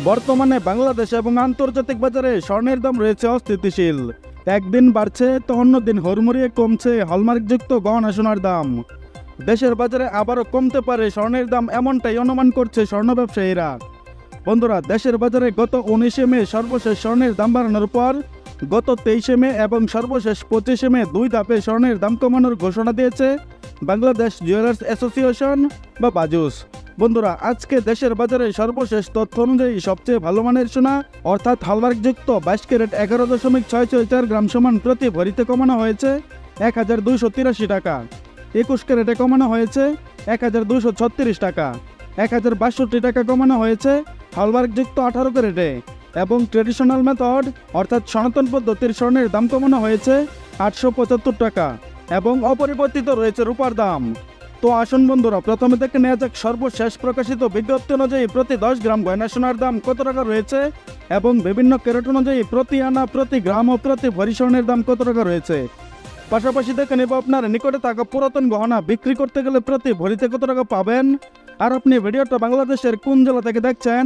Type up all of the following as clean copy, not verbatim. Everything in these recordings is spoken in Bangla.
বর্তমানে বাংলাদেশ এবং আন্তর্জাতিক বাজারে স্বর্ণের দাম রয়েছে অস্থিতিশীল। একদিন বাড়ছে তো অন্যদিন হুড়মুড়িয়ে কমছে হলমার্কযুক্ত গহনা সোনার দাম। দেশের বাজারে আবারও কমতে পারে স্বর্ণের দাম, এমনটাই অনুমান করছে স্বর্ণ ব্যবসায়ীরা। বন্ধুরা, দেশের বাজারে গত 19শে মে সর্বশেষ স্বর্ণের দাম বাড়ানোর পর গত 23শে মে এবং সর্বশেষ 25শে মে দুই ধাপে স্বর্ণের দাম কমানোর ঘোষণা দিয়েছে বাংলাদেশ জুয়েলার্স অ্যাসোসিয়েশন বা বাজুস। বন্ধুরা, আজকে দেশের বাজারে সর্বশেষ তথ্য অনুযায়ী সবচেয়ে ভালো মানের সোনা অর্থাৎ হলমার্কযুক্ত 22 ক্যারেট 11.664 গ্রাম সমান প্রতি ভরিতে কমানো হয়েছে 1283 টাকা। 21 ক্যারেটে কমানো হয়েছে 1236 টাকা। 1062 টাকা কমানো হয়েছে হলমার্কযুক্ত 18 ক্যারেটে এবং ট্রেডিশনাল মেথড অর্থাৎ সনাতন পদ্ধতির স্বর্ণের দাম কমানো হয়েছে 875 টাকা এবং অপরিবর্তিত রয়েছে রূপার দাম। তো আসুন বন্ধুরা, প্রথমে দেখে নেওয়া যাক সর্বশেষ প্রকাশিত বিজ্ঞপ্তি অনুযায়ী প্রতি 10 গ্রাম গয়না সোনার দাম কত টাকা রয়েছে এবং বিভিন্ন ক্যারেট অনুযায়ী প্রতি আনা, প্রতি গ্রাম ও প্রতি ভরি স্বর্ণের দাম কত টাকা রয়েছে। পাশাপাশি দেখে নেব আপনার নিকটে থাকা পুরাতন গহনা বিক্রি করতে গেলে প্রতি ভরিতে কত টাকা পাবেন, আর আপনি ভিডিওটা বাংলাদেশের কোন জেলা থেকে দেখছেন।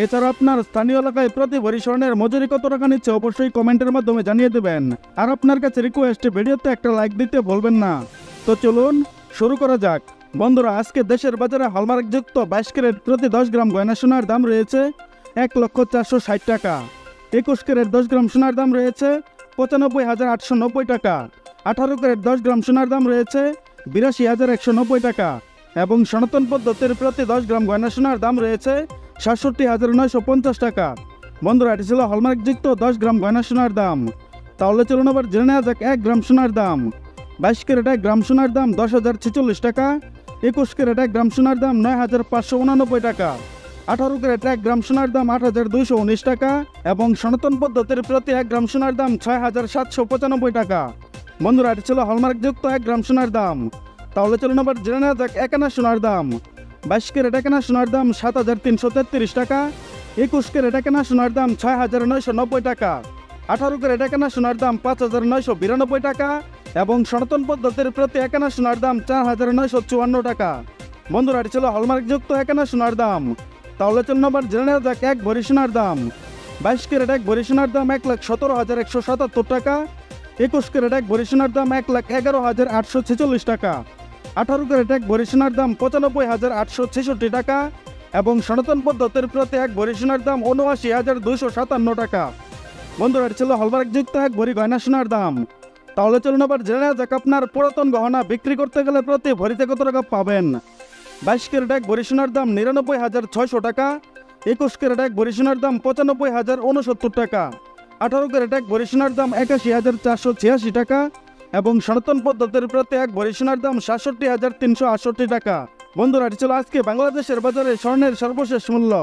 এছাড়া আপনার স্থানীয় এলাকায় প্রতি ভরি স্বর্ণের মজুরি কত টাকা নিচ্ছে অবশ্যই কমেন্টের মাধ্যমে জানিয়ে দেবেন। আর আপনার কাছে রিকোয়েস্ট, ভিডিওতে একটা লাইক দিতে ভুলবেন না। তো চলুন শুরু করা যাক। বন্ধুরা, আজকে দেশের বাজারে হলমার্কযুক্ত 22 ক্যারেট প্রতি 10 গ্রাম গয়না সোনার দাম রয়েছে 1,460,000 টাকা। 21 ক্যারেট 10 গ্রাম সোনার দাম রয়েছে 95,890 টাকা। 18 ক্যারেট 10 গ্রাম সোনার দাম রয়েছে 82,190 টাকা এবং সনাতন পদ্ধতির প্রতি 10 গ্রাম গয়না সোনার দাম রয়েছে 67,950 টাকা। বন্ধুরা, এটি ছিল হলমার্কযুক্ত 10 গ্রাম গয়না সোনার দাম। তাহলে চলুন আবার জেনে নেওয়া যাক 1 গ্রাম সোনার দাম। 22 ক্যারেট 1 গ্রাম সোনার দাম 10,046 টাকা। 21 ক্যারেট 1 গ্রাম সোনার দাম 9,589 টাকা। 18 ক্যারেট 1 গ্রাম সোনার দাম 8,219 টাকা এবং সনাতন পদ্ধতির প্রতি 1 গ্রাম সোনার দাম 6,795 টাকা। বন্ধুরা, এটি ছিল হলমার্কযুক্ত 1 গ্রাম সোনার দাম। তাহলে চলুন আবার জেনে নেওয়া যাক 1 আনা সোনার দাম। 22 ক্যারেট 1 আনা সোনার দাম 7,333 টাকা। 21 ক্যারেট 1 আনা সোনার দাম 6,990 টাকা। 18 ক্যারেট 1 আনা সোনার দাম 5,992 টাকা এবং সনাতন পদ্ধতির প্রতি 1 আনা সোনার দাম 4,954 টাকা। বন্ধুরা, এটি ছিল হলমার্কযুক্ত 1 আনা সোনার দাম। তাহলে চলুন আবার জেনে নেওয়া যাক 1 ভরি সোনার দাম। 22 ক্যারেট 1 ভরি সোনার দাম 1,17,177 টাকা। 21 ক্যারেট 1 ভরি সোনার দাম 1,11,846 টাকা। 18 ক্যারেট 1 ভরি সোনার দাম 95,866 টাকা এবং সনাতন পদ্ধতির প্রতি 1 ভরি সোনার দাম 79,257 টাকা। বন্ধুরা, এটি ছিল হলমার্কযুক্ত 1 ভরি গয়না সোনার দাম। তাহলে চলুন আবার জেনে নেওয়া যাক আপনার পুরাতন গহনা বিক্রি করতে গেলে প্রতি ভরিতে কত টাকা পাবেন। 22 ক্যারেট 1 ভরি সোনার দাম 99,600 টাকা। 21 ক্যারেট 1 ভরি সোনার দাম 95,069 টাকা। 18 ক্যারেট 1 ভরি সোনার দাম 81,486 টাকা এবং সনাতন পদ্ধতির প্রতি 1 ভরি সোনার দাম 67,368 টাকা। বন্ধুরা, এটি ছিল আজকে বাংলাদেশের বাজারে স্বর্ণের সর্বশেষ মূল্য।